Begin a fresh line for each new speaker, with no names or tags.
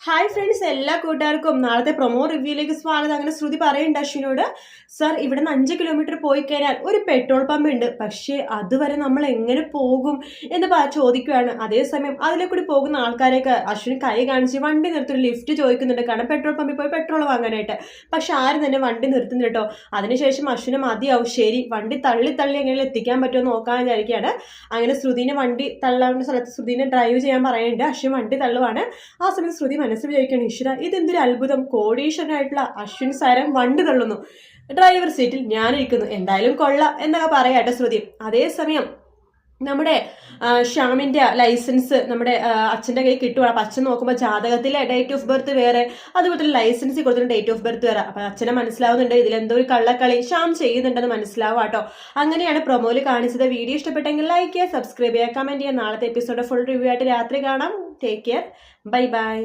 Hi friends, എല്ലാ കൂട്ടുകാർക്കും നാളത്തെ പ്രൊമോ റിവ്യൂയിലേക്ക് സ്വാഗതം. അങ്ങനെ ശ്രുതി പറയുന്നുണ്ട് അശ്വിനോട്, സർ ഇവിടെ നിന്ന് 5 കിലോമീറ്റർ പോയി കഴിഞ്ഞാൽ ഒരു പെട്രോൾ പമ്പ് ഉണ്ട്, പക്ഷേ അതുവരെ നമ്മൾ എങ്ങനെ പോകും എന്ന് ചോദിക്കുകയാണ്. അതേസമയം അതിലെ കൂടി പോകുന്ന ആൾക്കാരെയൊക്കെ അശ്വിൻ കൈ കാണിച്ച് വണ്ടി നിർത്തി ലിഫ്റ്റ് ചോദിക്കുന്നുണ്ട്, കാരണം പെട്രോൾ പമ്പിൽ പോയി പെട്രോൾ വാങ്ങാനായിട്ട്. പക്ഷെ ആരും തന്നെ വണ്ടി നിർത്തുന്നില്ല കേട്ടോ. അതിനുശേഷം അശ്വിന് മതിയാവും, ശരി വണ്ടി തള്ളി എങ്ങനെ എത്തിക്കാൻ പറ്റുമെന്ന് നോക്കാൻ വിചാരിക്കുകയാണ്. അങ്ങനെ ശ്രുതിനെ വണ്ടി തള്ളാവുന്ന സ്ഥലത്ത് ശ്രുതിനെ ഡ്രൈവ് ചെയ്യാൻ പറയുന്നുണ്ട്. അശ്വിൻ വണ്ടി തള്ളുവാണ്. ആ സമയം ശ്രുതി മനസ്സിൽ വിചാരിക്കണം, ഈശ്വര ഇതെന്തൊരു അത്ഭുതം, കോടീശ്വരനായിട്ടുള്ള അശ്വിൻ സാരം വണ്ടി തള്ളുന്നു, ഡ്രൈവർ സീറ്റിൽ ഞാനിരിക്കുന്നു, എന്തായാലും കൊള്ളാം എന്നൊക്കെ പറയാട്ടെ ശ്രുതി. അതേസമയം നമ്മുടെ ഷ്യാമിന്റെ ലൈസൻസ് നമ്മുടെ അച്ഛൻ്റെ കയ്യിൽ കിട്ടുവാണ്. അപ്പം അച്ഛൻ നോക്കുമ്പോൾ ജാതകത്തിലെ ഡേറ്റ് ഓഫ് ബർത്ത് വേറെ, അതുപോലെ തന്നെ ലൈസൻസിൽ കൊടുത്തിട്ട് ഡേറ്റ് ഓഫ് ബർത്ത് വേറെ. അപ്പം അച്ഛനെ മനസ്സിലാവുന്നുണ്ട് ഇതിലെന്തോ ഒരു കള്ളക്കളി ഷ്യാം ചെയ്യുന്നുണ്ടെന്ന് മനസ്സിലാവും കേട്ടോ. അങ്ങനെയാണ് പ്രൊമോയിൽ കാണിച്ചത്. വീഡിയോ ഇഷ്ടപ്പെട്ടെങ്കിൽ ലൈക്ക് ചെയ്യുക, സബ്സ്ക്രൈബ് ചെയ്യുക, കമന്റ് ചെയ്യുക. നാളത്തെ എപ്പിസോഡ് ഫുൾ റിവ്യൂ ആയിട്ട് രാത്രി കാണാം. Take care, bye bye.